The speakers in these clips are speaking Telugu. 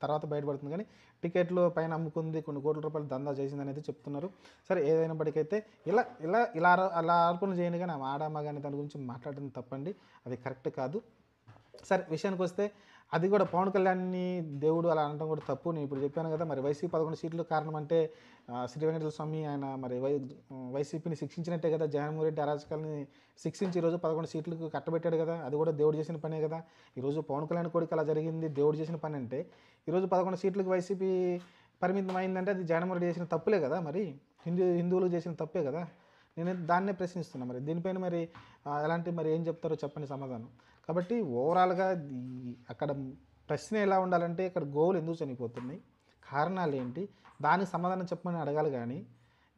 తర్వాత బయటపడుతుంది కానీ టికెట్లు పైన అమ్ముకుంది, కొన్ని కోట్ల రూపాయలు దందా చేసిందనేది చెప్తున్నారు. సరే ఏదైనప్పటికైతే అలా ఆరోపణలు చేయండి కానీ ఆమె ఆడ మగ అనే దాని గురించి మాట్లాడడం తప్పండి. అది కరెక్ట్ కాదు. సరే విషయానికొస్తే అది కూడా పవన్ కళ్యాణ్‌ని దేవుడు అలా అనడం కూడా తప్పు. నేను ఇప్పుడు చెప్పాను కదా! మరి వైసీపీ 11 సీట్లు కారణం అంటే శ్రీ వెంకటేశ్వర స్వామి ఆయన మరి వైసీపీని శిక్షించినట్టే కదా! జగన్మోహన్ రెడ్డి అరాచకాలని శిక్షించి ఈరోజు 11 సీట్లకు కట్టబెట్టాడు కదా! అది కూడా దేవుడు చేసిన పనే కదా! ఈరోజు పవన్ కళ్యాణ్ కొడుకు అలా జరిగింది దేవుడు చేసిన పని అంటే, ఈరోజు 11 సీట్లకు వైసీపీ పరిమితం అయిందంటే అది జగన్మోహన్ రెడ్డి చేసిన తప్పులే కదా! మరి హిందువులు చేసిన తప్పే కదా! నేను దాన్నే ప్రశ్నిస్తున్నా. మరి దీనిపైన మరి ఎలాంటి మరి ఏం చెప్తారో చెప్పండి సమాధానం. కాబట్టి ఓవరాల్‌గా అక్కడ ప్రశ్న ఎలా ఉండాలంటే ఇక్కడ గోవులు ఎందుకు చనిపోతున్నాయి? కారణాలేంటి? దానికి సమాధానం చెప్పమని అడగాలి గానీ,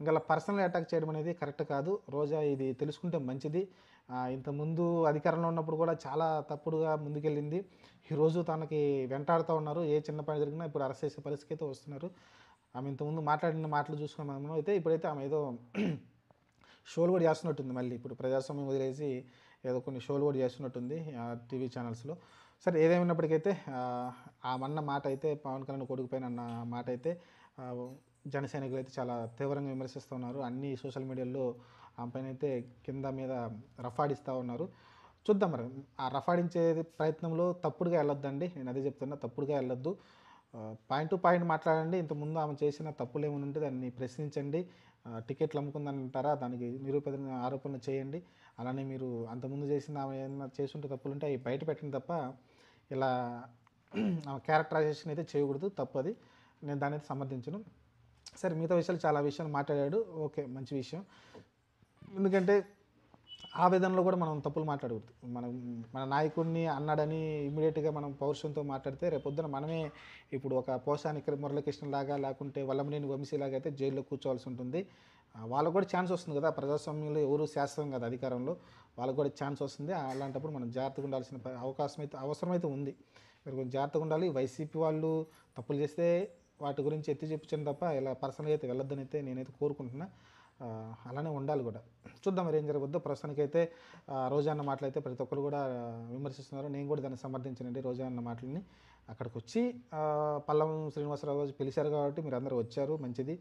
ఇంక అలా పర్సనల్ అటాక్ చేయడం అనేది కరెక్ట్ కాదు. రోజా ఇది తెలుసుకుంటే మంచిది. ఇంతకుముందు అధికారంలో ఉన్నప్పుడు కూడా చాలా తప్పుడుగా ముందుకెళ్ళింది. ఈరోజు తనకి వెంటాడుతూ ఉన్నారు. ఏ చిన్న పని జరిగినా ఇప్పుడు అరెస్ట్ చేసే పరిస్థితికి అయితే వస్తున్నారు. ఆమె ఇంతకుముందు మాట్లాడిన మాటలు చూసుకున్న మనం అయితే ఇప్పుడైతే ఆమె ఏదో షోలు కూడా చేస్తున్నట్టుంది మళ్ళీ. ఇప్పుడు ప్రజాస్వామ్యం వదిలేసి ఏదో కొన్ని షోలు కూడా చేస్తున్నట్టుంది టీవీ ఛానల్స్‌లో. సరే ఏదేమైనప్పటికైతే ఆమన్న మాట అయితే పవన్ కళ్యాణ్ కొడుకు పైన అన్న మాట అయితే జన సైనికులైతే చాలా తీవ్రంగా విమర్శిస్తున్నారు. అన్ని సోషల్ మీడియాలో ఆమె పైనైతే కింద మీద రఫాడిస్తూ ఉన్నారు. చూద్దాం మరి. ఆ రఫాడించే ప్రయత్నంలో తప్పుడుగా వెళ్ళొద్దండి. నేను అదే చెప్తున్నా. తప్పుడుగా వెళ్ళొద్దు. పాయింట్ టు పాయింట్ మాట్లాడండి. ఇంతకుముందు ఆమె చేసిన తప్పులేమైనా ఉంటే దాన్ని ప్రశ్నించండి. టికెట్లు అమ్ముకుందంటారా? దానికి నిరూపణ ఆరోపణలు చేయండి. అలానే మీరు అంతకుముందు చేసిన ఆమె ఏమన్నా చేసుంటే తప్పులుంటే అవి బయట పెట్టండి తప్ప ఇలా ఆమె క్యారెక్టరైజేషన్ అయితే చేయకూడదు. తప్పది. నేను దాన్నైతే సమర్థించను. సరే మిగతా విషయాలు చాలా విషయాలు మాట్లాడాడు. ఓకే. మంచి విషయం. ఎందుకంటే ఆవేదనలో కూడా మనం తప్పులు మాట్లాడకూడదు. మన నాయకుడిని అన్నాడని ఇమ్మీడియేట్‌గా మనం పౌరుషంతో మాట్లాడితే రేపొద్దున మనమే ఇప్పుడు ఒక పోసాని మురళీకృష్ణలాగా లేకుంటే వల్లభనేని వంశీలాగా అయితే జైల్లో కూర్చోవాల్సి ఉంటుంది. వాళ్ళకు కూడా ఛాన్స్ వస్తుంది కదా! ప్రజాస్వామ్యంలో ఎవరు శాశ్వతం కాదు అధికారంలో. వాళ్ళకు కూడా ఛాన్స్ వస్తుంది. అలాంటప్పుడు మనం జాగ్రత్తగా ఉండాల్సిన అవసరమైతే ఉంది. మీరు కొంచెం జాగ్రత్తగా ఉండాలి. వైసీపీ వాళ్ళు తప్పులు చేస్తే వాటి గురించి ఎత్తి చూపించడం తప్ప ఇలా పర్సనల్‌గా అయితే వెళ్ళొద్దని అయితే నేనైతే కోరుకుంటున్నా. అలానే ఉండాలి కూడా. చూద్దాం మరి ఏం జరగబోద్దో. ప్రస్తుతానికైతే రోజా అన్న మాటలైతే ప్రతి ఒక్కరు కూడా విమర్శిస్తున్నారు. నేను కూడా దాన్ని సమర్థించానండి రోజా అన్న మాటలని. అక్కడికొచ్చి పల్లం శ్రీనివాసరావు గారు పిలిచారు కాబట్టి మీరందరూ వచ్చారు మంచిది.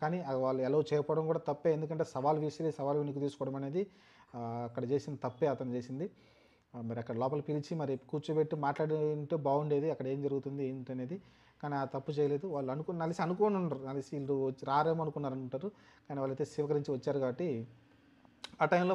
కానీ వాళ్ళు ఎలౌ చేయకపోవడం కూడా తప్పే. ఎందుకంటే సవాల్ విసిరి సవాల్ వెనక్కి తీసుకోవడం అనేది అక్కడ చేసిన తప్పే అతను చేసింది. మరి అక్కడ లోపల పిలిచి మరి కూర్చోబెట్టి మాట్లాడింటే బాగుండేది. అక్కడ ఏం జరుగుతుంది ఏంటనేది. కానీ ఆ తప్పు చేయలేదు. వాళ్ళు అనుకోని ఉండరు. వీళ్ళు వచ్చి రారేమో అనుకున్నారంటారు. కానీ వాళ్ళైతే స్వీకరించి వచ్చారు కాబట్టి ఆ టైంలో